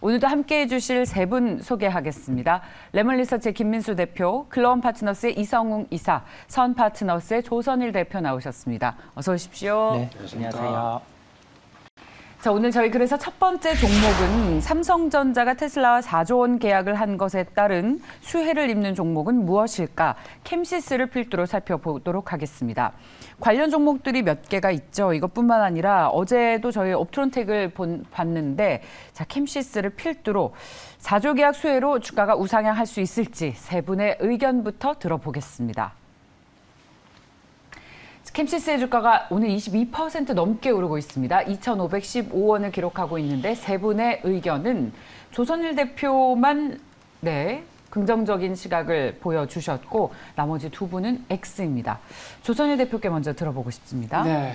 오늘도 함께해 주실 세 분 소개하겠습니다. 레몬리서치의 김민수 대표, 글로원 파트너스의 이성웅 이사, 선 파트너스의 조선일 대표 나오셨습니다. 어서 오십시오. 네, 안녕하세요. 자, 오늘 저희 그래서 첫 번째 종목은 삼성전자가 테슬라와 4조 원 계약을 한 것에 따른 수혜를 입는 종목은 무엇일까? 캠시스를 필두로 살펴보도록 하겠습니다. 관련 종목들이 몇 개가 있죠. 이것뿐만 아니라 어제도 저희 옵트론텍을 봤는데 자, 캠시스를 필두로 4조 계약 수혜로 주가가 우상향할 수 있을지 세 분의 의견부터 들어보겠습니다. 캠시스의 주가가 오늘 22% 넘게 오르고 있습니다. 2,515원을 기록하고 있는데 세 분의 의견은 조선일 대표만 긍정적인 시각을 보여주셨고 나머지 두 분은 X입니다. 조선일 대표께 먼저 들어보고 싶습니다. 네,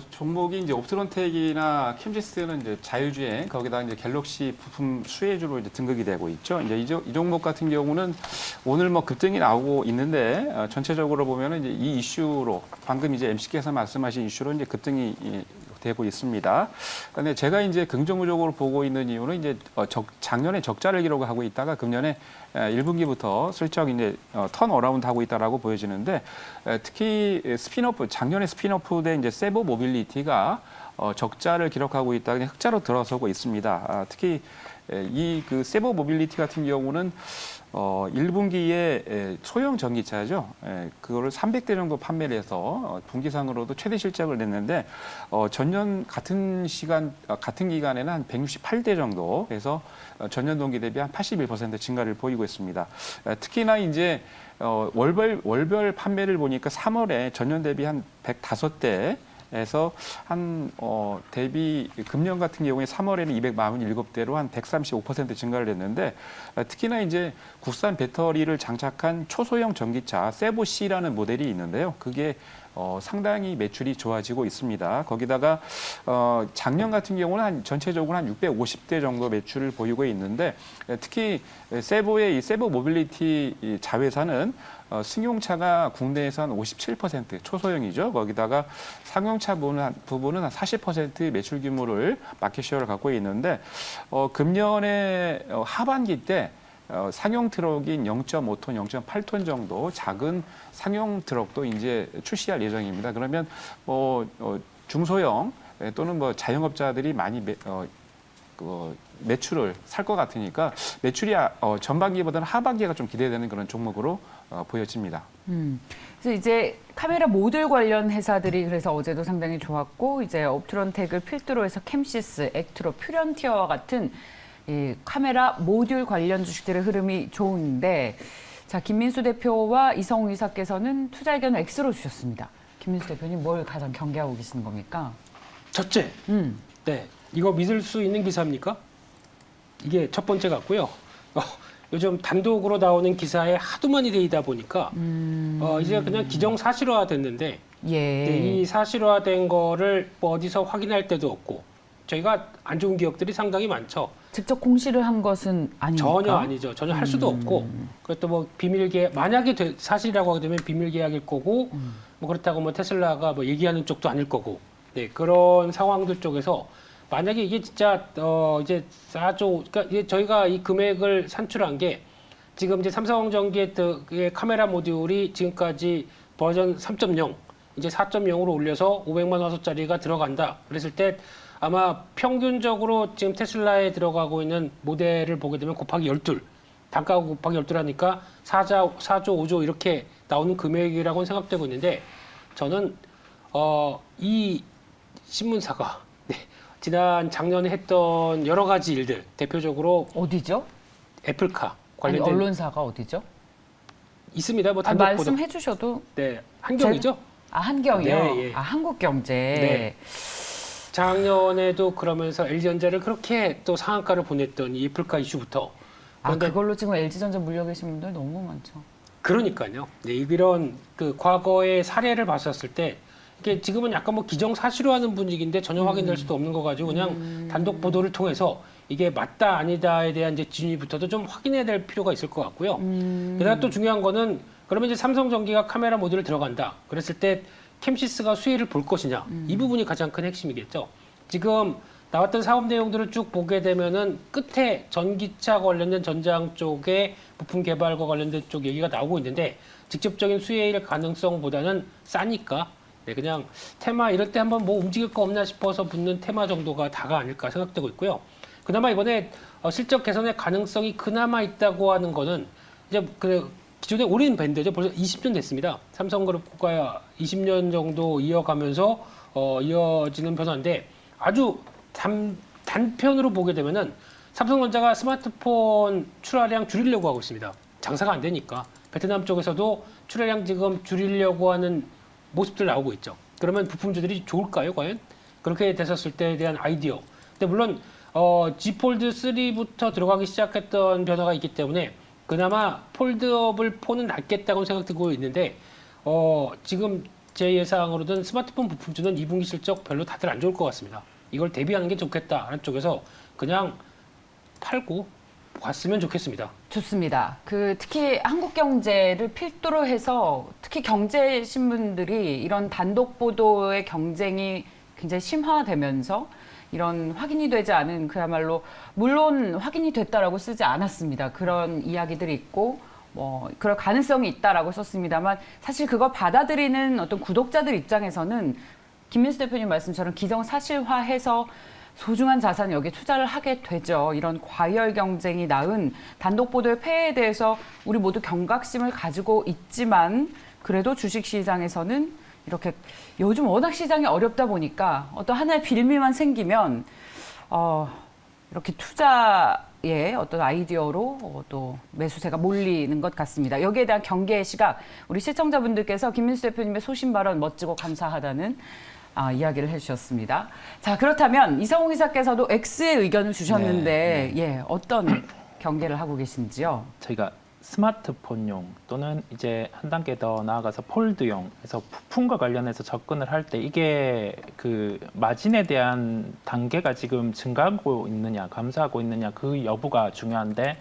종목이 이제 옵트론텍이나 캠시스는 이제 자율주행 거기다 이제 갤럭시 부품 수혜주로 이제 등극이 되고 있죠. 이제 이 종목 같은 경우는 오늘 뭐 급등이 나오고 있는데 전체적으로 보면은 이제 이 이슈로 방금 이제 MC께서 말씀하신 이슈로 이제 급등이 되고 있습니다. 그런데 제가 이제 긍정적으로 보고 있는 이유는 이제 작년에 적자를 기록하고 있다가 금년에 1분기부터 슬쩍 이제 턴 어라운드 하고 있다라고 보여지는데 특히 스핀오프 작년에 스핀오프된 이제 세보 모빌리티가 적자를 기록하고 있다, 그냥 흑자로 들어서고 있습니다. 특히 이 그 세보 모빌리티 같은 경우는 1분기에 소형 전기차죠. 그거를 300대 정도 판매를 해서 분기상으로도 최대 실적을 냈는데 전년 같은 기간에는 한 168대 정도 해서 전년 동기 대비 한 81% 증가를 보이고 있습니다. 특히나 이제 월별 판매를 보니까 3월에 전년 대비 한 105대 에서 대비 금년 같은 경우에 3월에는 247대로 한 135% 증가를 했는데 특히나 이제 국산 배터리를 장착한 초소형 전기차 세보-C라는 모델이 있는데요. 그게 상당히 매출이 좋아지고 있습니다. 거기다가 작년 같은 경우는 전체적으로 한 650대 정도 매출을 보이고 있는데 특히 세보의 이 세보 모빌리티 자회사는 승용차가 국내에서 한 57% 초소형이죠. 거기다가 상용차 부분은 한 40% 매출 규모를 마켓쉐어를 갖고 있는데 금년에 하반기 때 상용 트럭인 0.5톤, 0.8톤 정도 작은 상용 트럭도 이제 출시할 예정입니다. 그러면 중소형 또는 자영업자들이 많이 매출을 살 것 같으니까 매출이 전반기보다는 하반기가 좀 기대되는 그런 종목으로 보여집니다. 그래서 이제 카메라 모듈 관련 회사들이 그래서 어제도 상당히 좋았고 이제 옵트론텍을 필두로 해서 캠시스, 액트로, 퓨런티어와 같은 이 카메라 모듈 관련 주식들의 흐름이 좋은데 자, 김민수 대표와 이성웅 이사께서는 투자 의견을 X로 주셨습니다. 김민수 대표님 뭘 가장 경계하고 계시는 겁니까? 첫째, 네, 이거 믿을 수 있는 기사입니까? 이게 첫 번째 같고요. 요즘 단독으로 나오는 기사에 하도 많이 되다 보니까 이제 그냥 기정사실화 됐는데 네, 이 사실화된 거를 어디서 확인할 데도 없고 저희가 안 좋은 기업들이 상당히 많죠. 직접 공시를 한 것은 아닙니까? 전혀 아니죠. 전혀 할 수도 없고 그것도 뭐 비밀계약 만약에 사실이라고 하게 되면 비밀계약일 거고 뭐 그렇다고 뭐 테슬라가 뭐 얘기하는 쪽도 아닐 거고 네, 그런 상황들 쪽에서 만약에 이게 진짜 이제 4조 그러니까 이제 저희가 이 금액을 산출한 게 지금 이제 삼성전기의 카메라 모듈이 지금까지 버전 3.0 이제 4.0으로 올려서 500만 화소짜리가 들어간다. 그랬을 때 아마 평균적으로 지금 테슬라에 들어가고 있는 모델을 보게 되면 곱하기 12, 단가가 곱하기 12라니까 4조, 5조 이렇게 나오는 금액이라고는 생각되고 있는데 저는 이 신문사가 지난 작년에 했던 여러 가지 일들, 대표적으로 어디죠? 애플카 관련된 언론사가 어디죠? 있습니다. 뭐 단독 보도. 말씀해 주셔도 네, 한경이죠. 한경이요? 네, 예. 한국경제. 네. 작년에도 그러면서 LG전자를 그렇게 또 상한가를 보냈던 이 애플카 이슈부터. 그걸로 지금 LG전자 물려 계신 분들 너무 많죠. 그러니까요. 네, 이런 그 과거의 사례를 봤었을 때 이게 지금은 약간 뭐 기정사실화하는 분위기인데 전혀 확인될 수도 없는 거 가지고 그냥 단독 보도를 통해서 이게 맞다 아니다에 대한 이제 진위부터도 좀 확인해야 될 필요가 있을 것 같고요. 그다음 또 중요한 거는 그러면 이제 삼성전기가 카메라 모듈을 들어간다. 그랬을 때 캠시스가 수혜를 볼 것이냐. 이 부분이 가장 큰 핵심이겠죠. 지금 나왔던 사업 내용들을 쭉 보게 되면은 끝에 전기차 관련된 전장 쪽에 부품 개발과 관련된 쪽 얘기가 나오고 있는데 직접적인 수혜일 가능성보다는 싸니까 네, 그냥 테마 이럴 때 한번 뭐 움직일 거 없나 싶어서 붙는 테마 정도가 다가 아닐까 생각되고 있고요. 그나마 이번에 실적 개선의 가능성이 그나마 있다고 하는 거는 이제 그 기존에 오랜 밴드죠. 벌써 20년 됐습니다. 삼성그룹과 20년 정도 이어가면서 이어지는 변화인데 아주 단편으로 보게 되면은 삼성전자가 스마트폰 출하량 줄이려고 하고 있습니다. 장사가 안 되니까 베트남 쪽에서도 출하량 지금 줄이려고 하는 모습들 나오고 있죠. 그러면 부품주들이 좋을까요, 과연? 그렇게 됐었을 때에 대한 아이디어. 근데 물론 G 폴드 3부터 들어가기 시작했던 변화가 있기 때문에 그나마 폴드업을 폰은 낫겠다고 생각되고 있는데 지금 제 예상으로는 스마트폰 부품주는 2분기 실적 별로 다들 안 좋을 것 같습니다. 이걸 대비하는 게 좋겠다라는 쪽에서 그냥 팔고 갔으면 좋겠습니다. 좋습니다. 특히 한국 경제를 필두로 해서 특히 경제 신문들이 이런 단독 보도의 경쟁이 굉장히 심화되면서 이런 확인이 되지 않은 그야말로 물론 확인이 됐다라고 쓰지 않았습니다. 그런 이야기들이 있고 그럴 가능성이 있다라고 썼습니다만 사실 그걸 받아들이는 어떤 구독자들 입장에서는 김민수 대표님 말씀처럼 기정사실화해서 소중한 자산 여기에 투자를 하게 되죠. 이런 과열 경쟁이 낳은 단독 보도의 폐해에 대해서 우리 모두 경각심을 가지고 있지만 그래도 주식시장에서는 이렇게 요즘 워낙 시장이 어렵다 보니까 어떤 하나의 빌미만 생기면 이렇게 투자의 어떤 아이디어로 또 매수세가 몰리는 것 같습니다. 여기에 대한 경계의 시각 우리 시청자분들께서 김민수 대표님의 소신 발언 멋지고 감사하다는 이야기를 해주셨습니다. 자, 그렇다면 이성웅 이사께서도 X의 의견을 주셨는데 예, 어떤 경계를 하고 계신지요? 저희가 스마트폰용 또는 이제 한 단계 더 나아가서 폴드용 해서 부품과 관련해서 접근을 할 때 이게 그 마진에 대한 단계가 지금 증가하고 있느냐 감소하고 있느냐 그 여부가 중요한데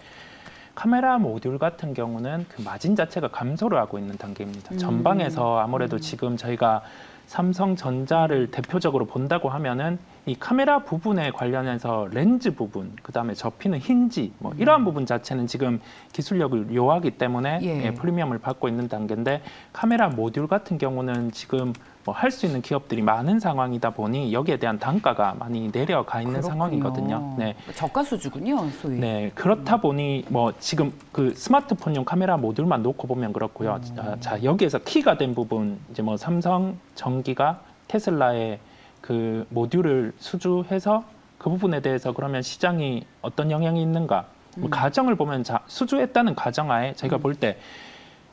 카메라 모듈 같은 경우는 그 마진 자체가 감소를 하고 있는 단계입니다. 전방에서 아무래도 지금 저희가 삼성전자를 대표적으로 본다고 하면은 이 카메라 부분에 관련해서 렌즈 부분, 그다음에 접히는 힌지 뭐 이러한 부분 자체는 지금 기술력을 요하기 때문에 프리미엄을 받고 있는 단계인데 카메라 모듈 같은 경우는 지금 뭐 할 수 있는 기업들이 많은 상황이다 보니 여기에 대한 단가가 많이 내려가 있는 상황이거든요. 네. 저가 수주군요, 소위. 네, 그렇다 보니 뭐 지금 그 스마트폰용 카메라 모듈만 놓고 보면 그렇고요. 자, 여기에서 키가 된 부분 이제 뭐 삼성 전기가 테슬라의 그 모듈을 수주해서 그 부분에 대해서 그러면 시장이 어떤 영향이 있는가? 뭐 가정을 보면 수주했다는 가정하에 저희가 볼 때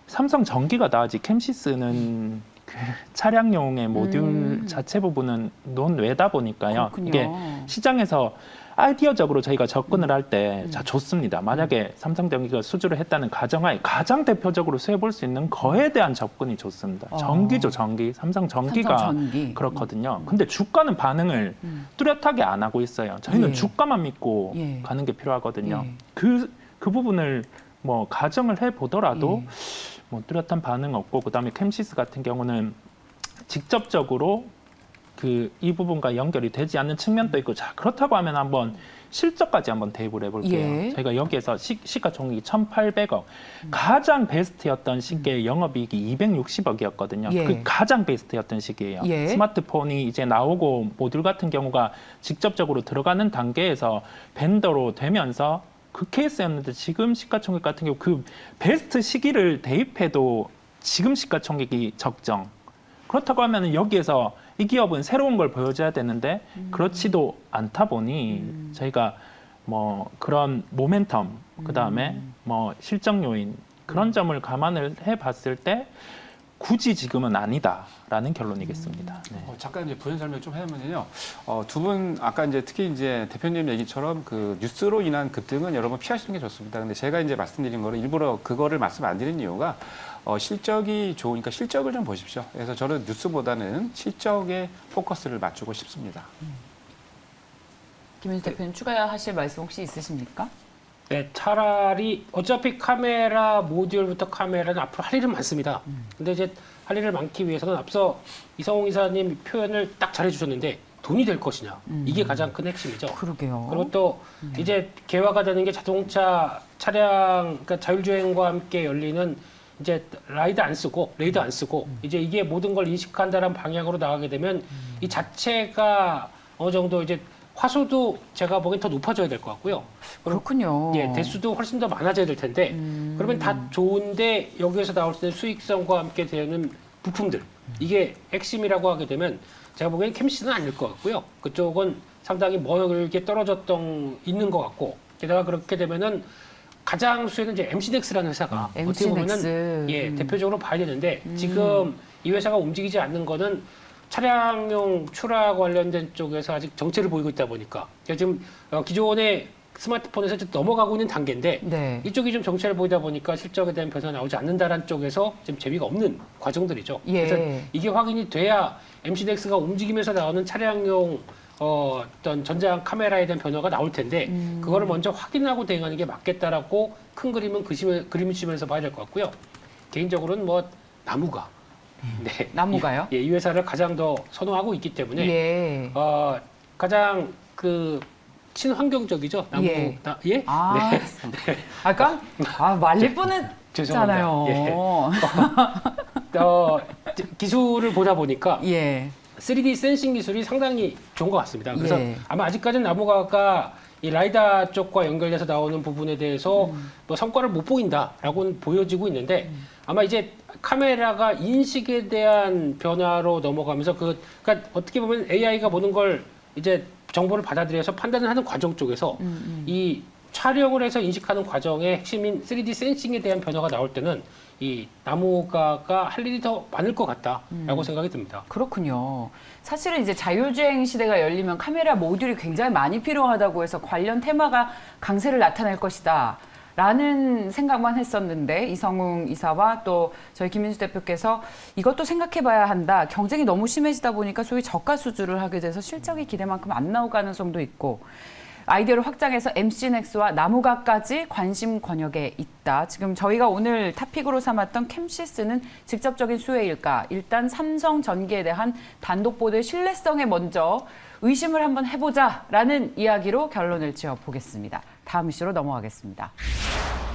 삼성 전기가 나아지 캠시스는 그 차량용의 모듈 자체 부분은 논외다 보니까요. 그렇군요. 이게 시장에서 아이디어적으로 저희가 접근을 할 때 좋습니다. 만약에 삼성전기가 수주를 했다는 가정하에 가장 대표적으로 수혜볼 수 있는 거에 대한 접근이 좋습니다. 전기죠, 전기. 삼성전기가 삼성전기. 그렇거든요. 근데 주가는 반응을 뚜렷하게 안 하고 있어요. 저희는 주가만 믿고 가는 게 필요하거든요. 그 부분을 뭐 가정을 해 보더라도 뭐 뚜렷한 반응 없고 그다음에 캠시스 같은 경우는 직접적으로 이 부분과 연결이 되지 않는 측면도 있고 자 그렇다고 하면 한번 실적까지 한번 대입을 해볼게요. 저희가 여기에서 시가총액이 1,800억 가장 베스트였던 시기에 영업이익이 260억이었거든요. 그 가장 베스트였던 시기예요. 스마트폰이 이제 나오고 모듈 같은 경우가 직접적으로 들어가는 단계에서 벤더로 되면서 그 케이스였는데 지금 시가총액 같은 경우 그 베스트 시기를 대입해도 지금 시가총액이 적정. 그렇다고 하면 여기에서 이 기업은 새로운 걸 보여줘야 되는데 그렇지도 않다 보니 저희가 뭐 그런 모멘텀 그다음에 뭐 실적 요인 그런 점을 감안을 해봤을 때 굳이 지금은 아니다라는 결론이겠습니다. 네. 잠깐 이제 부연 설명 좀 하면요. 두 분 아까 이제 특히 이제 대표님 얘기처럼 그 뉴스로 인한 급등은 여러분 피하시는 게 좋습니다. 근데 제가 이제 말씀드린 거는 일부러 그거를 말씀 안 드린 이유가 실적이 좋으니까 실적을 좀 보십시오. 그래서 저는 뉴스보다는 실적에 포커스를 맞추고 싶습니다. 김민수 대표님 추가하실 말씀 혹시 있으십니까? 네, 차라리 어차피 카메라 모듈부터 카메라는 앞으로 할 일은 많습니다. 근데 이제 할 일을 많기 위해서는 앞서 이성웅 이사님 표현을 딱 잘해주셨는데 돈이 될 것이냐. 이게 가장 큰 핵심이죠. 그러게요. 그리고 또 이제 개화가 되는 게 자동차 차량, 그러니까 자율주행과 함께 열리는 이제 레이더 안 쓰고 이제 이게 모든 걸 인식한다는 방향으로 나가게 되면 이 자체가 어느 정도 이제 화소도 제가 보기엔 더 높아져야 될 것 같고요. 그렇군요. 예, 대수도 훨씬 더 많아져야 될 텐데 그러면 다 좋은데 여기에서 나올 수 있는 수익성과 함께 되는 부품들 이게 핵심이라고 하게 되면 제가 보기엔 캠시는 아닐 것 같고요. 그쪽은 상당히 멀게 떨어졌던 있는 것 같고 게다가 그렇게 되면은 가장 수혜는 이제 MC넥스라는 회사가 어떻게 보면은 예, 대표적으로 봐야 되는데 지금 이 회사가 움직이지 않는 거는 차량용 출하 관련된 쪽에서 아직 정체를 보이고 있다 보니까 그러니까 지금 기존의 스마트폰에서 좀 넘어가고 있는 단계인데 네. 이쪽이 좀 정체를 보이다 보니까 실적에 대한 변화가 나오지 않는다라는 쪽에서 지금 재미가 없는 과정들이죠. 예. 그래서 이게 확인이 돼야 MC넥스가 움직이면서 나오는 차량용 어떤 전장 카메라에 대한 변화가 나올 텐데 그거를 먼저 확인하고 대응하는 게 맞겠다라고 큰 그림은 그림치면서 봐야 될 것 같고요. 개인적으로는 뭐 나무가 네. 나무가요? 예, 이 회사를 가장 더 선호하고 있기 때문에 예. 가장 그 친환경적이죠. 나무 예. 예? 아, 네. 아까 말릴 뻔했잖아요. 기술을 보다 보니까 예. 3D 센싱 기술이 상당히 좋은 것 같습니다. 그래서 예. 아마 아직까지는 나무가가 이 라이다 쪽과 연결돼서 나오는 부분에 대해서 뭐 성과를 못 보인다라고는 보여지고 있는데 아마 이제 카메라가 인식에 대한 변화로 넘어가면서 그러니까 어떻게 보면 AI가 모든 걸 이제 정보를 받아들여서 판단을 하는 과정 쪽에서 이 촬영을 해서 인식하는 과정의 핵심인 3D 센싱에 대한 변화가 나올 때는 이 나무가가 할 일이 더 많을 것 같다라고 생각이 듭니다. 그렇군요. 사실은 이제 자율주행 시대가 열리면 카메라 모듈이 굉장히 많이 필요하다고 해서 관련 테마가 강세를 나타낼 것이다. 라는 생각만 했었는데 이성웅 이사와 또 저희 김민수 대표께서 이것도 생각해 봐야 한다. 경쟁이 너무 심해지다 보니까 소위 저가 수주를 하게 돼서 실적이 기대만큼 안 나올 가능성도 있고 아이디어를 확장해서 MC넥스와 나무가까지 관심 권역에 있다. 지금 저희가 오늘 타픽으로 삼았던 캠시스는 직접적인 수혜일까? 일단 삼성전기에 대한 단독 보도의 신뢰성에 먼저 의심을 한번 해보자라는 이야기로 결론을 지어보겠습니다. 다음 이슈로 넘어가겠습니다.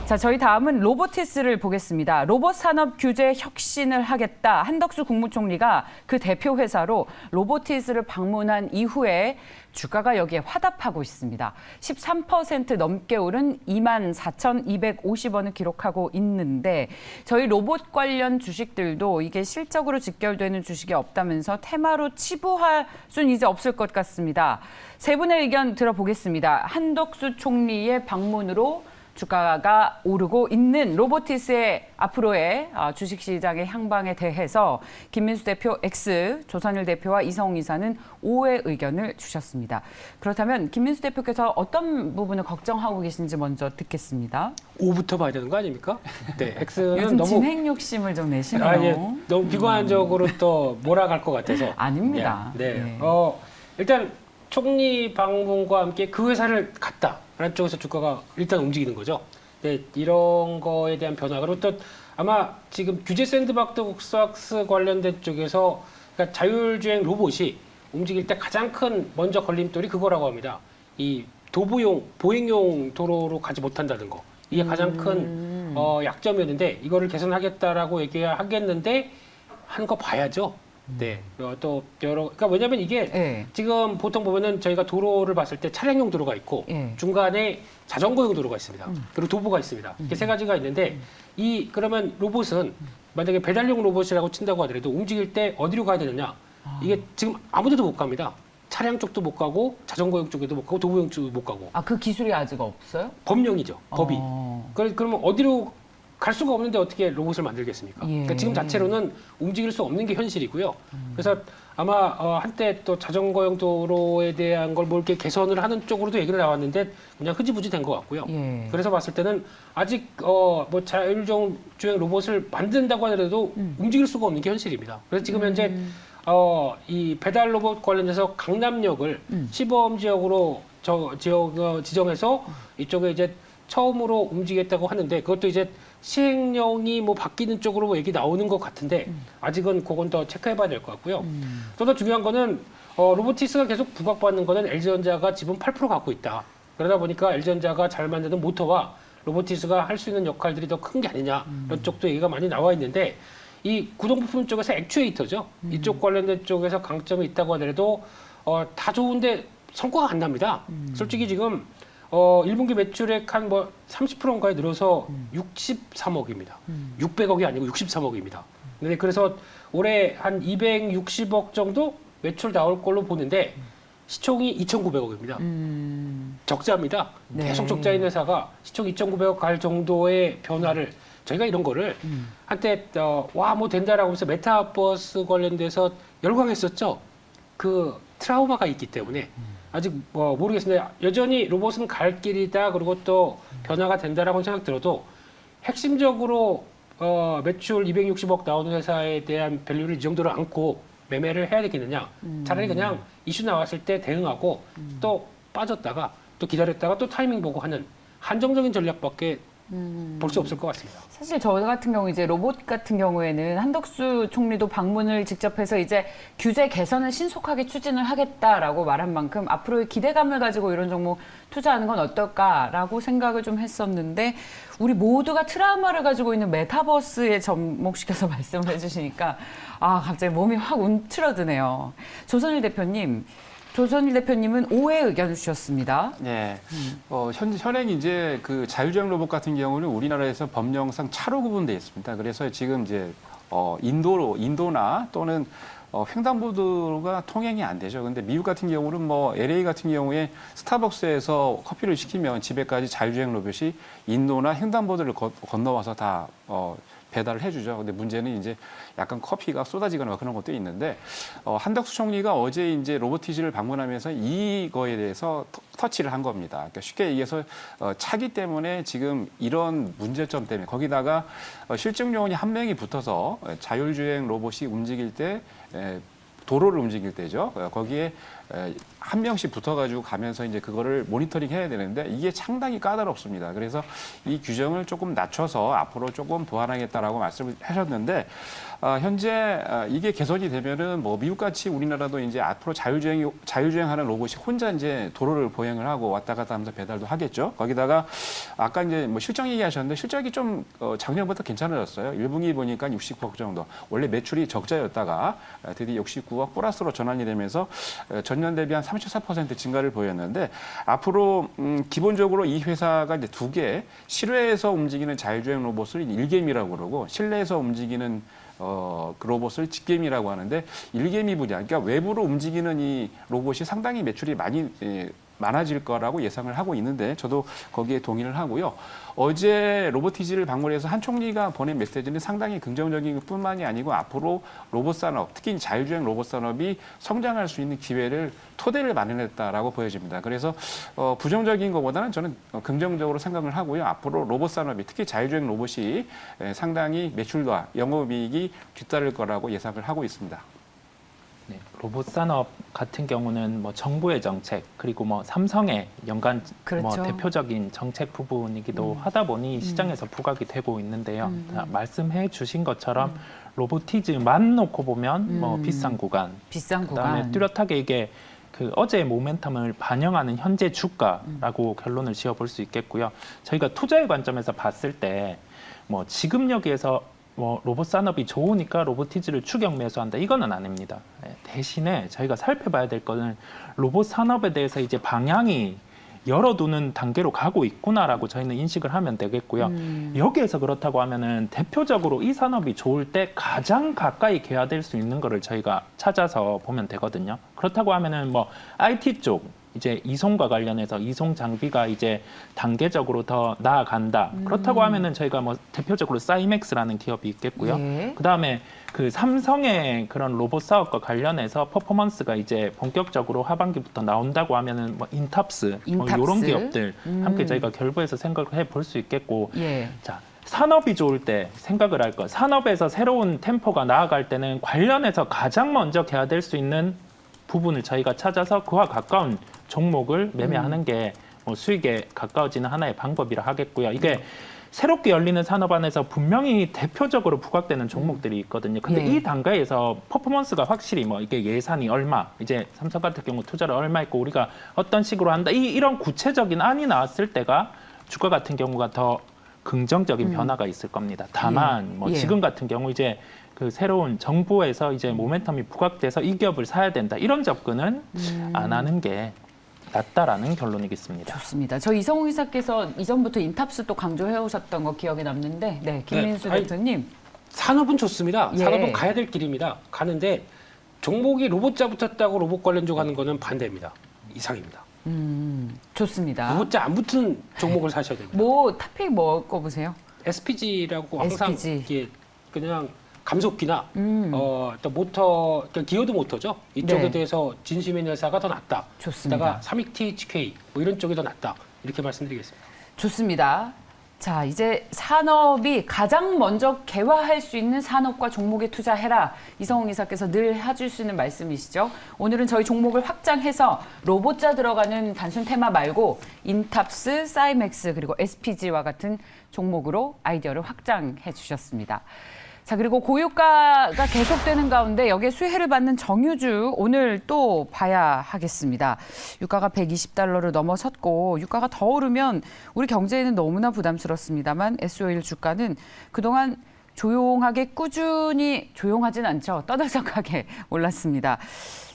자, 저희 다음은 로보티스를 보겠습니다. 로봇 산업 규제 혁신을 하겠다. 한덕수 국무총리가 그 대표 회사로 로보티스를 방문한 이후에 주가가 여기에 화답하고 있습니다. 13% 넘게 오른 24,250원을 기록하고 있는데 저희 로봇 관련 주식들도 이게 실적으로 직결되는 주식이 없다면서 테마로 치부할 수는 이제 없을 것 같습니다. 세 분의 의견 들어보겠습니다. 한덕수 총리의 방문으로 주가가 오르고 있는 로보티스의 앞으로의 주식시장의 향방에 대해서 김민수 대표 X, 조선일 대표와 이성웅 이사는 O의 의견을 주셨습니다. 그렇다면 김민수 대표께서 어떤 부분을 걱정하고 계신지 먼저 듣겠습니다. 5부터 봐야 되는 거 아닙니까? 네, X는 요즘 너무 진행 욕심을 좀 내시네요. 예, 너무 비관적으로 또 몰아갈 것 같아서 아닙니다. 네, 네. 일단 총리 방문과 함께 그 회사를 갔다라는 쪽에서 주가가 일단 움직이는 거죠. 네, 이런 거에 대한 변화. 그리고 또 아마 지금 규제 샌드박스 관련된 쪽에서 그러니까 자율주행 로봇이 움직일 때 가장 큰 먼저 걸림돌이 그거라고 합니다. 이 보행용 도로로 가지 못한다는 거. 이게 가장 큰 약점이었는데 이거를 개선하겠다라고 얘기하겠는데 하는 거 봐야죠. 네. 또 그러니까 왜냐면 이게 네. 지금 보통 보면은 저희가 도로를 봤을 때 차량용 도로가 있고 네. 중간에 자전거용 도로가 있습니다. 그리고 도보가 있습니다. 이렇게 세 가지가 있는데 그러면 로봇은 만약에 배달용 로봇이라고 친다고 하더라도 움직일 때 어디로 가야 되느냐? 이게 지금 아무데도 못 갑니다. 차량 쪽도 못 가고 자전거용 쪽에도 못 가고 도보용 쪽도 못 가고. 그 기술이 아직 없어요? 법령이죠. 법이. 그러면 어디로 갈 수가 없는데 어떻게 로봇을 만들겠습니까? 예. 그러니까 지금 자체로는 움직일 수 없는 게 현실이고요. 그래서 아마 한때 또 자전거용 도로에 대한 걸 뭐 이렇게 개선을 하는 쪽으로도 얘기를 나왔는데 그냥 흐지부지 된 것 같고요. 예. 그래서 봤을 때는 아직 뭐 자율주행 로봇을 만든다고 하더라도 움직일 수가 없는 게 현실입니다. 그래서 지금 현재 이 배달 로봇 관련해서 강남역을 시범 지역으로 지정해서 이쪽에 이제 처음으로 움직이겠다고 하는데 그것도 이제 시행령이 뭐 바뀌는 쪽으로 얘기 나오는 것 같은데 아직은 그건 더 체크해봐야 될 것 같고요. 또 더 중요한 거는 로보티스가 계속 부각받는 거는 LG전자가 지분 8% 갖고 있다. 그러다 보니까 LG전자가 잘 만드는 모터와 로보티스가 할 수 있는 역할들이 더 큰 게 아니냐 이런 쪽도 얘기가 많이 나와 있는데 이 구동 부품 쪽에서 액추에이터죠. 이쪽 관련된 쪽에서 강점이 있다고 하더라도 다 좋은데 성과가 안 납니다. 솔직히 지금 1분기 매출액 한 뭐 30%인가에 늘어서 63억입니다. 600억이 아니고 63억입니다. 근데 그래서 올해 한 260억 정도 매출 나올 걸로 보는데 시총이 2,900억입니다. 적자입니다. 네. 계속 적자인 회사가 시총 2,900억 갈 정도의 변화를 저희가 이런 거를 한때 와 뭐 된다라고 해서 메타버스 관련돼서 열광했었죠. 그 트라우마가 있기 때문에 아직 뭐 모르겠습니다. 여전히 로봇은 갈 길이다. 그리고 또 변화가 된다라고 생각 들어도 핵심적으로 매출 260억 나오는 회사에 대한 밸류를 이 정도로 안고 매매를 해야 되겠느냐. 차라리 그냥 이슈 나왔을 때 대응하고 또 빠졌다가 또 기다렸다가 또 타이밍 보고 하는 한정적인 전략밖에 볼 수 없을 것 같습니다. 사실 저 같은 경우 이제 로봇 같은 경우에는 한덕수 총리도 방문을 직접 해서 이제 규제 개선을 신속하게 추진을 하겠다라고 말한 만큼 앞으로의 기대감을 가지고 이런 종목 투자하는 건 어떨까라고 생각을 좀 했었는데 우리 모두가 트라우마를 가지고 있는 메타버스에 접목시켜서 말씀을 해주시니까 갑자기 몸이 확 움츠러드네요. 조선일 대표님은 5회 의견을 주셨습니다. 네. 현행 이제 그 자율주행 로봇 같은 경우는 우리나라에서 법령상 차로 구분돼 있습니다. 그래서 지금 이제 인도나 또는 횡단보도가 통행이 안 되죠. 근데 미국 같은 경우는 뭐 LA 같은 경우에 스타벅스에서 커피를 시키면 집에까지 자율주행 로봇이 인도나 횡단보도를 건너와서 다 배달을 해주죠. 근데 문제는 이제 약간 커피가 쏟아지거나 그런 것도 있는데 한덕수 총리가 어제 이제 로보티즈를 방문하면서 이거에 대해서 터치를 한 겁니다. 그러니까 쉽게 얘기해서 차기 때문에 지금 이런 문제점 때문에 거기다가 실증 요원이 한 명이 붙어서 자율주행 로봇이 움직일 때 도로를 움직일 때죠. 거기에 한 명씩 붙어가지고 가면서 이제 그거를 모니터링 해야 되는데 이게 상당히 까다롭습니다. 그래서 이 규정을 조금 낮춰서 앞으로 조금 보완하겠다라고 말씀을 하셨는데 현재 이게 개선이 되면은 뭐 미국같이 우리나라도 이제 앞으로 자율주행하는 로봇이 혼자 이제 도로를 보행을 하고 왔다 갔다 하면서 배달도 하겠죠. 거기다가 아까 이제 뭐 실적 얘기하셨는데 실적이 좀 작년부터 괜찮아졌어요. 1분기 보니까 69억 정도. 원래 매출이 적자였다가 드디어 69억 플러스로 전환이 되면서 전년 대비 한 34% 증가를 보였는데 앞으로 기본적으로 이 회사가 이제 두 개 실외에서 움직이는 자율주행 로봇을 일개미라고 그러고 실내에서 움직이는 그 로봇을 직개미라고 하는데 일개미 분야, 그러니까 외부로 움직이는 이 로봇이 상당히 매출이 많아질 거라고 예상을 하고 있는데 저도 거기에 동의를 하고요. 어제 로보티즈를 방문해서 한 총리가 보낸 메시지는 상당히 긍정적인 것뿐만이 아니고 앞으로 로봇 산업, 특히 자율주행 로봇 산업이 성장할 수 있는 기회를 토대를 마련했다라고 보여집니다. 그래서 부정적인 것보다는 저는 긍정적으로 생각을 하고요. 앞으로 로봇 산업이 특히 자율주행 로봇이 상당히 매출과 영업이익이 뒤따를 거라고 예상을 하고 있습니다. 네, 로봇 산업 같은 경우는 뭐 정부의 정책 그리고 뭐 삼성의 연간 그렇죠. 뭐 대표적인 정책 부분이기도 하다 보니 시장에서 부각이 되고 있는데요. 말씀해 주신 것처럼 로보티즈만 놓고 보면 뭐 비싼 구간, 그다음에 뚜렷하게 이게 그 어제의 모멘텀을 반영하는 현재 주가라고 결론을 지어볼 수 있겠고요. 저희가 투자의 관점에서 봤을 때 뭐 지금 여기에서 뭐 로봇 산업이 좋으니까 로보티즈를 추격 매수한다 이거는 아닙니다. 대신에 저희가 살펴봐야 될 거는 로봇 산업에 대해서 이제 방향이 열어두는 단계로 가고 있구나라고 저희는 인식을 하면 되겠고요. 여기에서 그렇다고 하면은 대표적으로 이 산업이 좋을 때 가장 가까이 개화될 수 있는 거를 저희가 찾아서 보면 되거든요. 그렇다고 하면은 뭐 IT 쪽 이제 이송과 관련해서 이송 장비가 이제 단계적으로 더 나아간다. 그렇다고 하면은 저희가 뭐 대표적으로 사이맥스라는 기업이 있겠고요. 그다음에 그 삼성의 그런 로봇 사업과 관련해서 퍼포먼스가 이제 본격적으로 하반기부터 나온다고 하면은 뭐 인탑스. 이런 기업들 함께 저희가 결부해서 생각을 해볼 수 있겠고. 자. 산업이 좋을 때 생각을 할 것. 산업에서 새로운 템포가 나아갈 때는 관련해서 가장 먼저 개화될 수 있는 부분을 저희가 찾아서 그와 가까운 종목을 매매하는 게 뭐 수익에 가까워지는 하나의 방법이라 하겠고요. 이게 새롭게 열리는 산업 안에서 분명히 대표적으로 부각되는 종목들이 있거든요. 근데 예. 이 단계에서 퍼포먼스가 확실히 뭐 이게 예산이 얼마, 이제 삼성 같은 경우 투자를 얼마 있고 우리가 어떤 식으로 한다. 이런 구체적인 안이 나왔을 때가 주가 같은 경우가 더 긍정적인 변화가 있을 겁니다. 다만 뭐 예. 지금 같은 경우 이제 그 새로운 정부에서 이제 모멘텀이 부각돼서 이 기업을 사야 된다. 이런 접근은 안 하는 게 낫다라는 결론이겠습니다. 좋습니다. 저 이성우 이사께서 이전부터 인탑스 또 강조해 오셨던 거 기억에 남는데, 네, 김민수 네, 대표님. 산업은 좋습니다. 예. 산업은 가야 될 길입니다. 가는데 종목이 로봇자 붙었다고 로봇 관련주 가는 거는 반대입니다. 이상입니다. 좋습니다. 로봇자 안 붙은 종목을 사셔야 됩니다. 뭐 탑픽 뭐 꼽으세요? SPG라고 항상 SPG. 이게 그냥 감속기나 음. 또 모터, 그러니까 기어드 모터죠. 이쪽에 네. 대해서 진심인 회사가 더 낫다. 좋습니다. 다가 삼익THK 뭐 이런 쪽이 더 낫다. 이렇게 말씀드리겠습니다. 좋습니다. 자, 이제 산업이 가장 먼저 개화할 수 있는 산업과 종목에 투자해라. 이성웅 이사께서 늘 해주시는 말씀이시죠. 오늘은 저희 종목을 확장해서 로봇자 들어가는 단순 테마 말고 인탑스, 사이맥스 그리고 SPG와 같은 종목으로 아이디어를 확장해 주셨습니다. 자, 그리고 고유가가 계속되는 가운데 여기에 수혜를 받는 정유주 오늘 또 봐야 하겠습니다. 유가가 120달러를 넘어섰고 유가가 더 오르면 우리 경제에는 너무나 부담스럽습니다만 S-오일 주가는 그동안 조용하게 꾸준히 조용하진 않죠. 떠들썩하게 올랐습니다.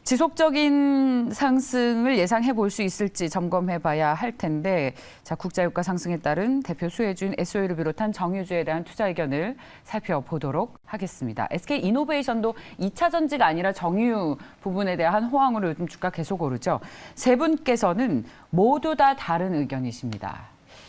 지속적인 상승을 예상해 볼 수 있을지 점검해 봐야 할 텐데 자, 국제유가 상승에 따른 대표 수혜주인 S-오일을 비롯한 정유주에 대한 투자 의견을 살펴보도록 하겠습니다. SK이노베이션도 2차 전지가 아니라 정유 부분에 대한 호황으로 요즘 주가 계속 오르죠. 세 분께서는 모두 다 다른 의견이십니다.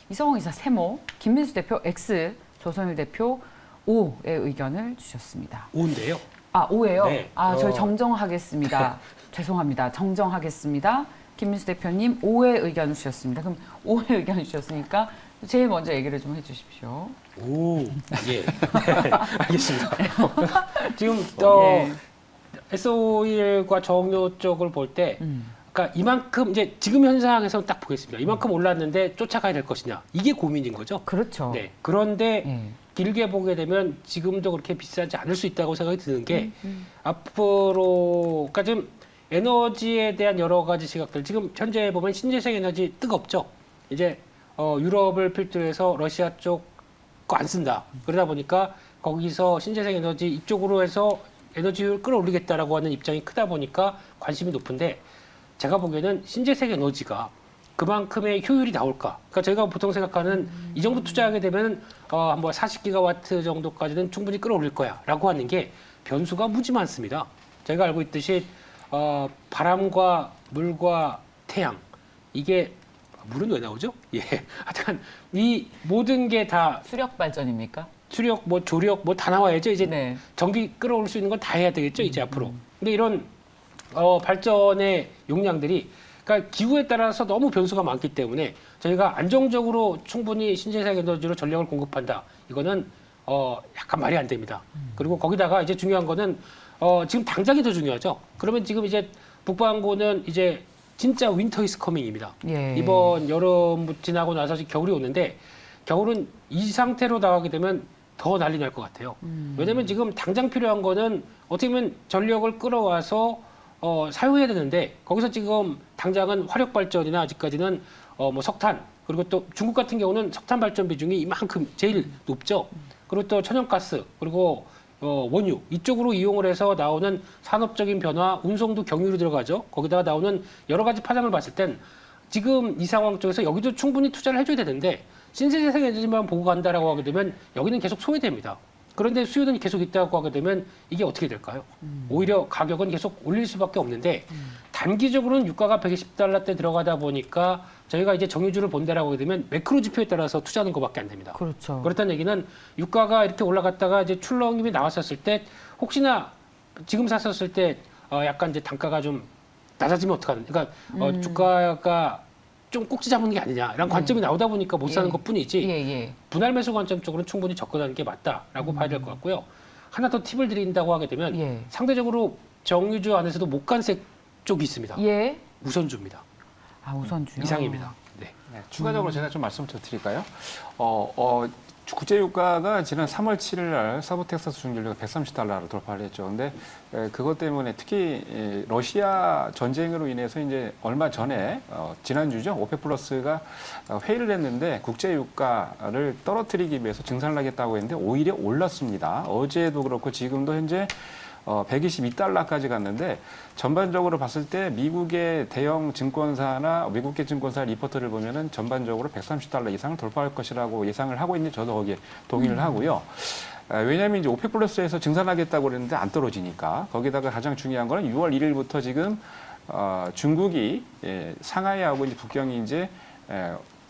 이성웅 이사 세모, 김민수 대표 X, 조선일 대표 O의 의견을 주셨습니다. 오인데요. 아, 오예요? 네. 아, 저희 정정하겠습니다. 죄송합니다. 정정하겠습니다. 김민수 대표님, 오의 의견을 주셨습니다. 그럼 오의 의견을 주셨으니까 제일 먼저 얘기를 좀 해주십시오. 오, 예. 네, 알겠습니다. 지금 예. S-오일과 정유 쪽을 볼 때, 그러니까 이만큼 이제 지금 현상에서 딱 보겠습니다. 이만큼 올랐는데 쫓아가야 될 것이냐 이게 고민인 거죠. 그렇죠. 네. 그런데 예. 길게 보게 되면 지금도 그렇게 비싸지 않을 수 있다고 생각이 드는 게 앞으로 그러니까 지금 에너지에 대한 여러 가지 시각들 지금 현재 보면 신재생 에너지 뜨겁죠. 이제 유럽을 필두로 해서 러시아 쪽 거 안 쓴다. 그러다 보니까 거기서 신재생 에너지 이쪽으로 해서 에너지 효율 끌어올리겠다라고 하는 입장이 크다 보니까 관심이 높은데 제가 보기에는 신재생 에너지가 그만큼의 효율이 나올까? 그러니까 저희가 보통 생각하는 이 정도 투자하게 되면 한 40기가와트 정도까지는 충분히 끌어올릴 거야라고 하는 게 변수가 무지 많습니다. 저희가 알고 있듯이 바람과 물과 태양 이게 물은 왜 나오죠? 예, 하여튼 이 모든 게 다 수력 발전입니까? 수력, 뭐 조력, 뭐 다 나와야죠. 이제 네. 전기 끌어올 수 있는 건 다 해야 되겠죠. 이제 앞으로. 근데 이런 발전의 용량들이 그러니까 기후에 따라서 너무 변수가 많기 때문에 저희가 안정적으로 충분히 신재생 에너지로 전력을 공급한다. 이거는 약간 말이 안 됩니다. 그리고 거기다가 이제 중요한 거는 지금 당장이 더 중요하죠. 그러면 지금 이제 북반구는 이제 진짜 윈터 이스 커밍입니다. 예. 이번 여름 지나고 나서 겨울이 오는데 겨울은 이 상태로 나가게 되면 더 난리 날 것 같아요. 왜냐면 지금 당장 필요한 거는 어떻게 보면 전력을 끌어와서 사용해야 되는데 거기서 지금 당장은 화력 발전이나 아직까지는 뭐 석탄 그리고 또 중국 같은 경우는 석탄 발전 비중이 이만큼 제일 높죠. 그리고 또 천연가스 그리고 원유 이쪽으로 이용을 해서 나오는 산업적인 변화, 운송도 경유로 들어가죠. 거기다가 나오는 여러 가지 파장을 봤을 땐 지금 이 상황 쪽에서 여기도 충분히 투자를 해줘야 되는데 신재생 에너지만 보고 간다라고 하게 되면 여기는 계속 소외됩니다. 그런데 수요는 계속 있다고 하게 되면 이게 어떻게 될까요? 오히려 가격은 계속 올릴 수밖에 없는데 단기적으로는 유가가 120달러대 들어가다 보니까 저희가 이제 정유주를 본다라고 하게 되면 매크로 지표에 따라서 투자하는 것밖에 안 됩니다. 그렇죠. 그렇다는 얘기는 유가가 이렇게 올라갔다가 이제 출렁임이 나왔었을 때 혹시나 지금 샀었을 때 약간 이제 단가가 좀 낮아지면 어떡하는? 그러니까 주가가 좀 꼭지 잡는 게 아니냐 이런 관점이 나오다 보니까 못 사는 것뿐이지 예. 분할 매수 관점 쪽으로는 충분히 접근하는 게 맞다라고 봐야 될 것 같고요. 하나 더 팁을 드린다고 하게 되면 예. 상대적으로 정유주 안에서도 목간색 쪽이 있습니다. 예. 우선주입니다. 아, 우선주요. 이상입니다. 네. 네, 추가적으로 제가 좀 말씀 더 드릴까요? 국제유가가 지난 3월 7일 날 서부 텍사스 중진료가 130달러를 돌파를 했죠. 근데 그것 때문에 특히 러시아 전쟁으로 인해서 이제 얼마 전에 지난주죠. 오펙 플러스가 회의를 했는데 국제유가를 떨어뜨리기 위해서 증산을 하겠다고 했는데 오히려 올랐습니다. 어제도 그렇고 지금도 현재 122달러까지 갔는데 전반적으로 봤을 때 미국의 대형 증권사나 외국계 증권사 리포트를 보면은 전반적으로 130달러 이상을 돌파할 것이라고 예상을 하고 있는데 저도 거기에 동의를 하고요. 왜냐하면 이제 오펙 플러스에서 증산하겠다고 그랬는데 안 떨어지니까 거기다가 가장 중요한 거는 6월 1일부터 지금 중국이 상하이하고 이제 북경이 이제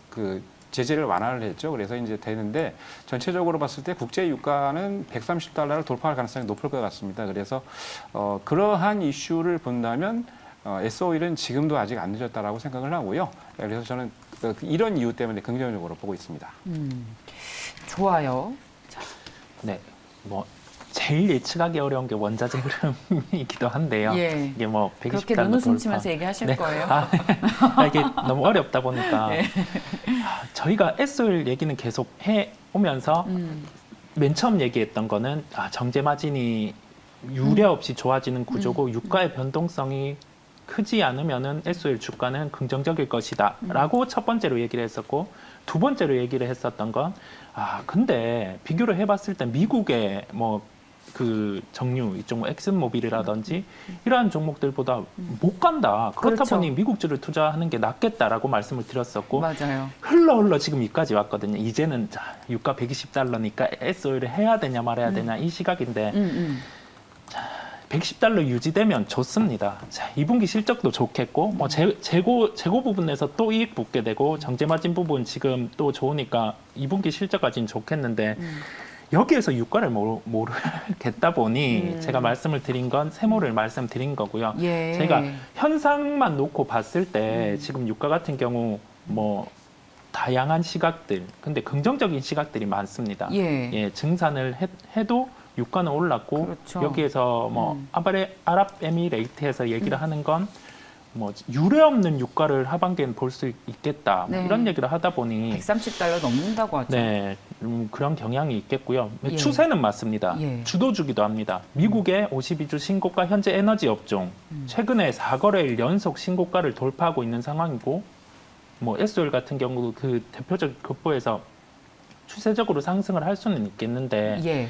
그 제재를 완화를 했죠. 그래서 이제 되는데 전체적으로 봤을 때 국제 유가는 130달러를 돌파할 가능성이 높을 것 같습니다. 그래서 그러한 이슈를 본다면 S-오일은 지금도 아직 안 늦었다라고 생각을 하고요. 그래서 저는 이런 이유 때문에 긍정적으로 보고 있습니다. 좋아요. 네, 뭐 제일 예측하기 어려운 게 원자재 흐름이기도 한데요. 예. 이게 뭐 그렇게 120달러 눈웃음 돌파. 치면서 얘기하실 네. 거예요. 이게 너무 어렵다 보니까 네. 저희가 S-오일 얘기는 계속 해 오면서 맨 처음 얘기했던 거는 정제 마진이 유례 없이 좋아지는 구조고 유가의 변동성이 크지 않으면은 S-오일 주가는 긍정적일 것이다라고 첫 번째로 얘기를 했었고 두 번째로 얘기를 했었던 건 근데 비교를 해봤을 때 미국의 뭐 그 정유 이쪽 뭐 엑슨모빌이라든지 이러한 종목들보다 못 간다. 그렇다 그렇죠. 보니 미국주를 투자하는 게 낫겠다라고 말씀을 드렸었고 맞아요. 흘러 지금 여기까지 왔거든요. 이제는 유가 120달러니까 S-오일을 해야 되냐 말아야 되냐 이 시각인데 110달러 유지되면 좋습니다. 자, 2분기 실적도 좋겠고 뭐 재고 부분에서 또 이익 붙게 되고 정제 마진 부분 지금 또 좋으니까 2분기 실적까지는 좋겠는데 여기에서 유가를 모르겠다 보니 제가 말씀을 드린 건 세모를 말씀드린 거고요. 예. 제가 현상만 놓고 봤을 때 지금 유가 같은 경우 뭐 다양한 시각들, 근데 긍정적인 시각들이 많습니다. 예. 증산을 해도 유가는 올랐고 그렇죠. 여기에서 뭐 아랍에미레이트에서 얘기를 하는 건 뭐 유례 없는 유가를 하반기에는 볼 수 있겠다 뭐 네. 이런 얘기를 하다 보니 130달러 넘는다고 하죠. 네, 그런 경향이 있겠고요. 예. 추세는 맞습니다. 예. 주도주기도 합니다. 미국의 52주 신고가 현재 에너지 업종 최근에 4거래일 연속 신고가를 돌파하고 있는 상황이고 뭐 S-오일 같은 경우도 그 대표적 급부에서 추세적으로 상승을 할 수는 있겠는데 예.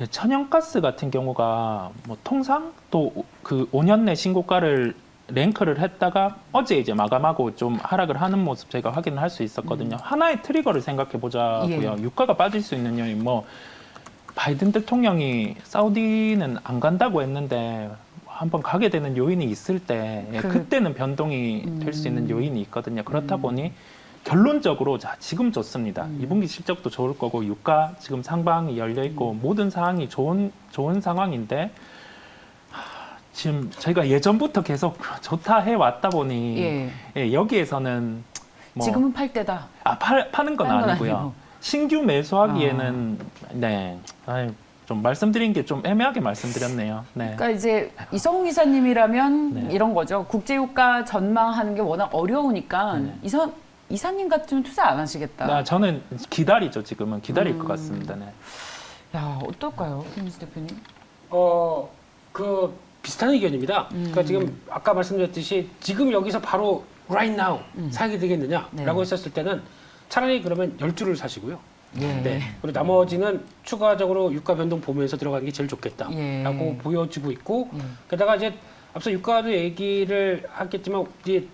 천연가스 같은 경우가 뭐 통상 또 그 5년 내 신고가를 랭크를 했다가 어제 이제 마감하고 좀 하락을 하는 모습 저희가 확인을 할 수 있었거든요. 하나의 트리거를 생각해 보자고요. 예. 유가가 빠질 수 있는 요인 뭐 바이든 대통령이 사우디는 안 간다고 했는데 한번 가게 되는 요인이 있을 때 그때는 변동이 될 수 있는 요인이 있거든요. 그렇다 보니 결론적으로 지금 좋습니다. 2분기 실적도 좋을 거고 유가 지금 상방이 열려 있고 모든 상황이 좋은 상황인데 지금 저희가 예전부터 계속 좋다 해 왔다 보니 여기에서는 뭐 지금은 팔 때다. 파는 건 파는 건 아니고요. 아니고. 신규 매수하기에는 좀 말씀드린 게 좀 애매하게 말씀드렸네요. 네. 그러니까 이제 이성훈 기사님이라면 네. 이런 거죠. 국제유가 전망하는 게 워낙 어려우니까 네. 이사님 같으면 투자 안 하시겠다. 저는 기다리죠. 지금은 기다릴 것 같습니다. 네. 야, 어떨까요, 김민수 대표님? 비슷한 의견입니다. 그러니까 지금 아까 말씀드렸듯이 지금 여기서 바로 right now 사게 되겠느냐라고 네. 했었을 때는 차라리 그러면 10주를 사시고요. 예. 네. 그리고 나머지는 추가적으로 유가 변동 보면서 들어가는 게 제일 좋겠다라고 예. 보여지고 있고 게다가 이제 앞서 유가도 얘기를 하겠지만 이제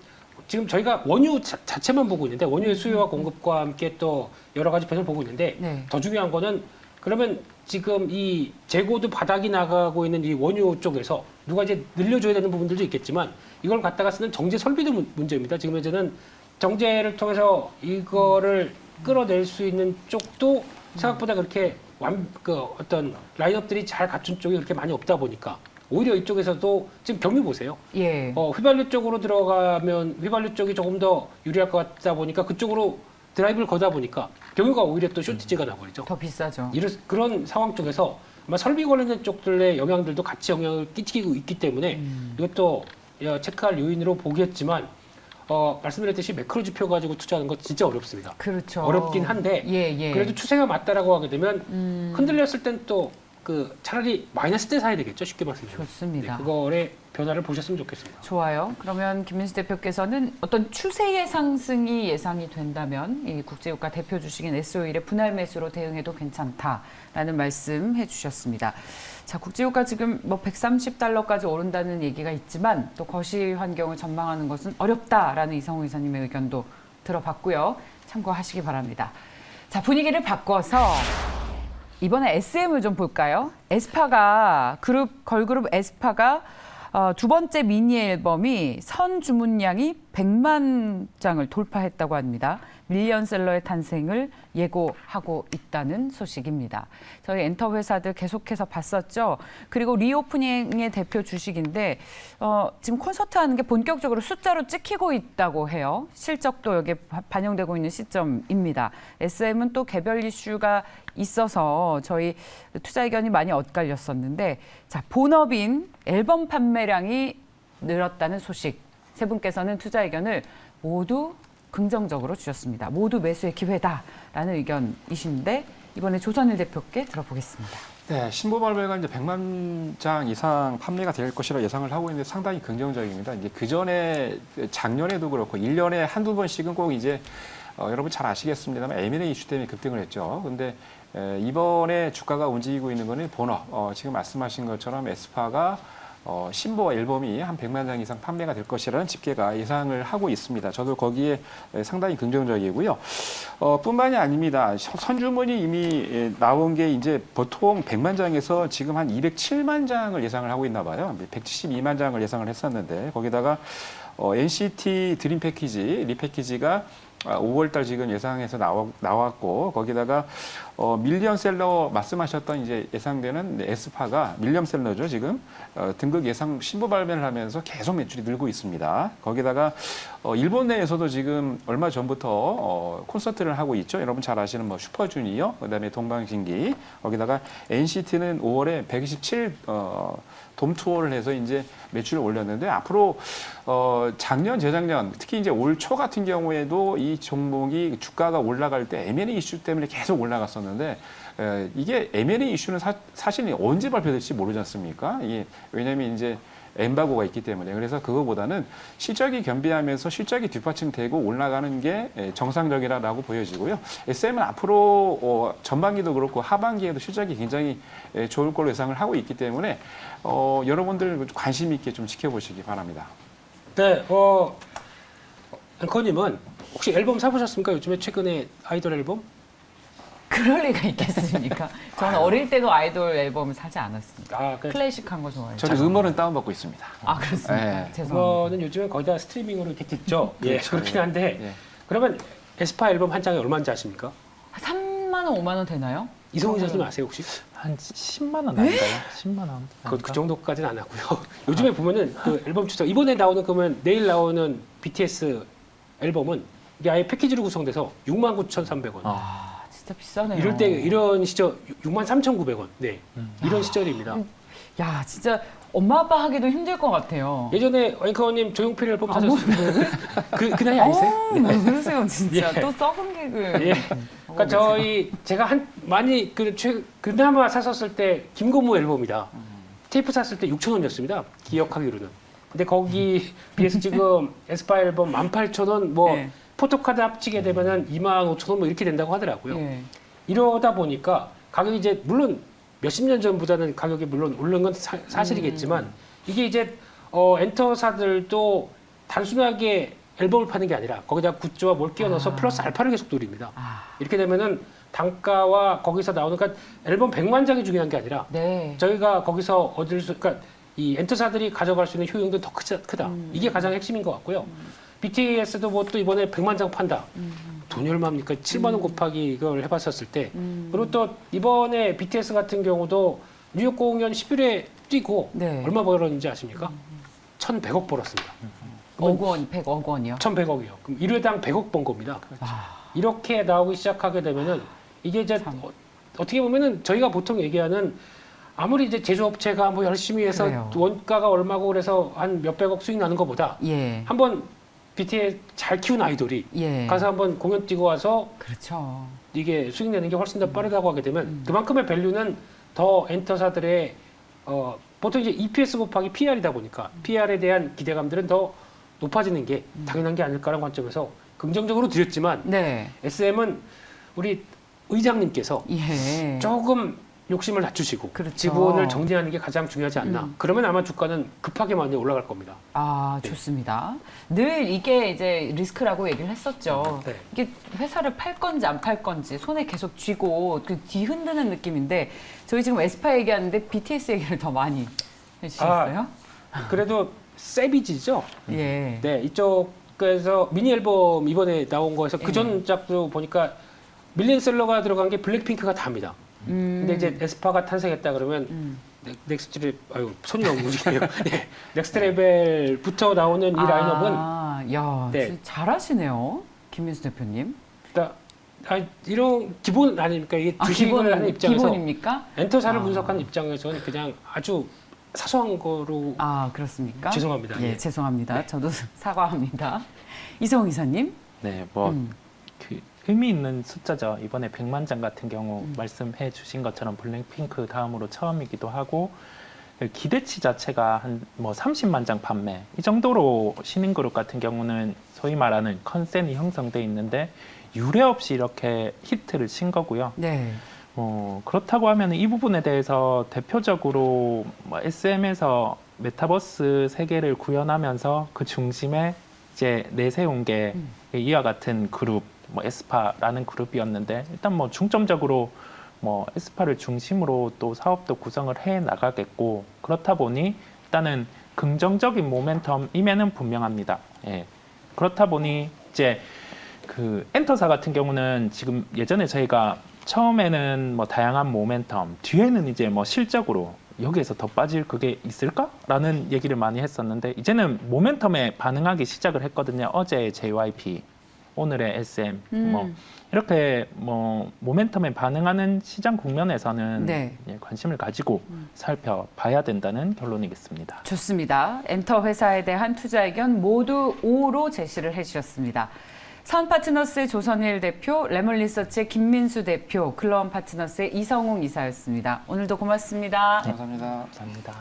지금 저희가 원유 자체만 보고 있는데 원유의 수요와 공급과 함께 또 여러 가지 변을 보고 있는데 네. 더 중요한 거는 그러면 지금 이 재고도 바닥이 나가고 있는 이 원유 쪽에서 누가 이제 늘려줘야 되는 부분들도 있겠지만 이걸 갖다가 쓰는 정제 설비도 문제입니다. 지금 현재는 정제를 통해서 이거를 끌어낼 수 있는 쪽도 생각보다 그렇게 어떤 라인업들이 잘 갖춘 쪽이 그렇게 많이 없다 보니까 오히려 이쪽에서도 지금 경유 보세요. 예. 휘발유 쪽으로 들어가면 휘발유 쪽이 조금 더 유리할 것 같다 보니까 그쪽으로 드라이브를 거다 보니까 경유가 오히려 또 쇼티지가 나버리죠. 더 비싸죠. 그런 상황 쪽에서 아마 설비 관련된 쪽들의 영향들도 같이 영향을 끼치고 있기 때문에 이것도 체크할 요인으로 보겠지만 말씀드렸듯이 매크로 지표 가지고 투자하는 거 진짜 어렵습니다. 그렇죠. 어렵긴 한데 예. 그래도 추세가 맞다라고 하게 되면 흔들렸을 땐 또 그 차라리 마이너스 때 사야 되겠죠. 쉽게 말씀드리면. 좋습니다. 그거의 변화를 보셨으면 좋겠습니다. 좋아요. 그러면 김민수 대표께서는 어떤 추세의 상승이 예상이 된다면 이 국제유가 대표 주식인 S-오일의 분할 매수로 대응해도 괜찮다라는 말씀 해주셨습니다. 자, 국제유가 지금 뭐 130달러까지 오른다는 얘기가 있지만 또 거시 환경을 전망하는 것은 어렵다라는 이성우 이사님의 의견도 들어봤고요. 참고하시기 바랍니다. 자, 분위기를 바꿔서 이번에 SM을 좀 볼까요? 에스파가 걸그룹 에스파가 두 번째 미니 앨범이 선 주문량이 100만 장을 돌파했다고 합니다. 밀리언셀러의 탄생을 예고하고 있다는 소식입니다. 저희 엔터 회사들 계속해서 봤었죠. 그리고 리오프닝의 대표 주식인데 지금 콘서트 하는 게 본격적으로 숫자로 찍히고 있다고 해요. 실적도 여기에 반영되고 있는 시점입니다. SM은 또 개별 이슈가 있어서 저희 투자 의견이 많이 엇갈렸었는데 자, 본업인 앨범 판매량이 늘었다는 소식. 세 분께서는 투자 의견을 모두 긍정적으로 주셨습니다. 모두 매수의 기회다라는 의견이신데 이번에 조선일 대표께 들어보겠습니다. 네, 신보 발매가 이제 100만 장 이상 판매가 될 것이라 예상을 하고 있는데 상당히 긍정적입니다. 이제 그 전에 작년에도 그렇고 1년에 한두 번씩은 꼭 이제 여러분 잘 아시겠습니다만 M&A 이슈 때문에 급등을 했죠. 근데 이번에 주가가 움직이고 있는 거는 본업, 지금 말씀하신 것처럼 에스파가 신보 앨범이 한 100만 장 이상 판매가 될 것이라는 집계가 예상을 하고 있습니다. 저도 거기에 상당히 긍정적이고요. 뿐만이 아닙니다. 선주문이 이미 나온 게 이제 보통 100만 장에서 지금 한 207만 장을 예상을 하고 있나 봐요. 172만 장을 예상을 했었는데 거기다가 NCT 드림 패키지, 리패키지가 5월달 지금 예상해서 나왔고 거기다가 밀리언셀러 말씀하셨던 이제 예상되는 에스파가 밀리언셀러죠 지금 등극 예상 신보 발매를 하면서 계속 매출이 늘고 있습니다. 거기다가 일본 내에서도 지금 얼마 전부터 콘서트를 하고 있죠. 여러분 잘 아시는 뭐 슈퍼주니어 그다음에 동방신기 거기다가 NCT는 5월에 127 돔 투어를 해서 이제 매출을 올렸는데 앞으로 작년, 재작년 특히 이제 올 초 같은 경우에도 이 종목이 주가가 올라갈 때 M&A 이슈 때문에 계속 올라갔었는데 이게 M&A 이슈는 사실 언제 발표될지 모르지 않습니까? 이게 왜냐하면 이제 엠바고가 있기 때문에 그래서 그거보다는 실적이 겸비하면서 실적이 뒷받침되고 올라가는 게 정상적이라고 보여지고요. SM은 앞으로 전반기도 그렇고 하반기에도 실적이 굉장히 좋을 걸로 예상을 하고 있기 때문에 여러분들 관심 있게 좀 지켜보시기 바랍니다. 네, 앵커님은 혹시 앨범 사보셨습니까? 요즘에 최근에 아이돌 앨범? 그럴 리가 있겠습니까? 저는 어릴 때도 아이돌 앨범을 사지 않았습니다. 클래식한 거 좋아해요. 저는 음원은 다운받고 있습니다. 아, 그렇습니까? 네. 죄송합니다. 그거는 요즘엔 거의 다 스트리밍으로 이렇게 듣죠. 예, 그렇죠. 그렇긴 한데 예. 그러면 에스파 앨범 한 장에 얼마인지 아십니까? 3만 원, 5만 원 되나요? 이성훈 기자님 아세요 혹시? 한 10만 원 아닌가요? 10만 원. 그 정도까지는 안 하고요. 요즘에 보면은 그 앨범 추석 이번에 나오는 그러면 내일 나오는 BTS 앨범은 이게 아예 패키지로 구성돼서 69,300원. 진짜 비싸네요. 이럴 때 이런 시절 63,900원. 네. 이런 시절입니다. 야, 진짜 엄마 아빠 하기도 힘들 것 같아요. 예전에 앵커님 조용필 앨범 사셨어요? 그 나이 아니세요? 왜 그러세요, 진짜. 예. 또 썩은 개그. 예. 그러니까 제가 많이 그나마 샀었을 때 김건모 앨범이다. 테이프 샀을 때 6,000원이었습니다. 기억하기로는. 근데 거기 비해서 지금 에스파 앨범 18,000원 네. 포토카드 합치게 되면은 25,000원 뭐 이렇게 된다고 하더라고요. 예. 이러다 보니까 가격이 이제 물론 몇십 년 전보다는 가격이 물론 오른 건 사실이겠지만 이게 이제 엔터사들도 단순하게 앨범을 파는 게 아니라 거기다 굿즈와 뭘 끼워 넣어서 플러스 알파를 계속 노립니다. 이렇게 되면은 단가와 거기서 나오는 그러니까 앨범 100만 장이 중요한 게 아니라 네. 저희가 거기서 그러니까 이 엔터사들이 가져갈 수 있는 효용도 더 크다. 이게 가장 핵심인 것 같고요. BTS도 뭐 또 이번에 100만 장 판다. 돈이 얼마입니까? 7만 원 곱하기 이걸 해봤었을 때. 그리고 또 이번에 BTS 같은 경우도 뉴욕 공연 10일에 뛰고 네. 얼마 벌었는지 아십니까? 1,100억 벌었습니다. 억 원, 100억 원이요? 1,100억이요. 그럼 1회당 100억 번 겁니다. 이렇게 나오기 시작하게 되면은 이게 이제 어떻게 보면은 저희가 보통 얘기하는 아무리 이제 제조업체가 뭐 열심히 해서 그래요. 원가가 얼마고 그래서 한 몇백억 수익 나는 것보다 예. 한번 BTS 잘 키운 아이돌이 예. 가서 한번 공연 뛰고 와서 그렇죠. 이게 수익 내는 게 훨씬 더 빠르다고 하게 되면 그만큼의 밸류는 더 엔터사들의 보통 이제 EPS 곱하기 PR이다 보니까 PR에 대한 기대감들은 더 높아지는 게 당연한 게 아닐까라는 관점에서 긍정적으로 드렸지만 네. SM은 우리 의장님께서 예. 조금 욕심을 낮추시고 그렇죠. 지분을 정리하는 게 가장 중요하지 않나. 그러면 아마 주가는 급하게 많이 올라갈 겁니다. 아, 좋습니다. 늘 이게 이제 리스크라고 얘기를 했었죠. 네. 이게 회사를 팔 건지 안 팔 건지 손에 계속 쥐고 그 뒤흔드는 느낌인데 저희 지금 에스파 얘기하는데 BTS 얘기를 더 많이 해주셨어요? 그래도 세비지죠. 예. 네, 이쪽에서 미니 앨범 이번에 나온 거에서 그 전작도 보니까 밀리언셀러가 들어간 게 블랙핑크가 답니다. 근데 이제 에스파가 탄생했다 그러면 넥스트를 손이 너무 움직여요. 네, 넥스트 레벨부터 나오는 이 라인업은 야, 네. 진짜 잘하시네요, 김민수 대표님. 이런 기본 아닙니까? 이게 주식을 하는 입장에서 기본입니까? 엔터사를 분석하는 입장에서는 그냥 아주 사소한 거로 아, 그렇습니까? 죄송합니다. 예, 예. 죄송합니다. 네. 저도 사과합니다. 이성훈 이사님. 네, 뭐 그 의미 있는 숫자죠. 이번에 100만 장 같은 경우 말씀해 주신 것처럼 블랙핑크 다음으로 처음이기도 하고 기대치 자체가 한 뭐 30만 장 판매 이 정도로 신인그룹 같은 경우는 소위 말하는 컨센이 형성돼 있는데 유례 없이 이렇게 히트를 친 거고요. 네. 그렇다고 하면 이 부분에 대해서 대표적으로 뭐 SM에서 메타버스 세계를 구현하면서 그 중심에 이제 내세운 게 이와 같은 그룹, 뭐 에스파라는 그룹이었는데 일단 뭐 중점적으로 뭐 에스파를 중심으로 또 사업도 구성을 해 나가겠고 그렇다 보니 일단은 긍정적인 모멘텀임에는 분명합니다. 예. 그렇다 보니 이제 그 엔터사 같은 경우는 지금 예전에 저희가 처음에는 뭐 다양한 모멘텀, 뒤에는 이제 뭐 실적으로 여기에서 더 빠질 그게 있을까라는 얘기를 많이 했었는데 이제는 모멘텀에 반응하기 시작을 했거든요. 어제의 JYP, 오늘의 SM, 뭐 이렇게 뭐 모멘텀에 반응하는 시장 국면에서는 네. 예, 관심을 가지고 살펴봐야 된다는 결론이겠습니다. 좋습니다. 엔터 회사에 대한 투자 의견 모두 O로 제시를 해주셨습니다. 선파트너스의 조선일 대표, 레몬리서치의 김민수 대표, 글로원 파트너스의 이성웅 이사였습니다. 오늘도 고맙습니다. 감사합니다. 감사합니다.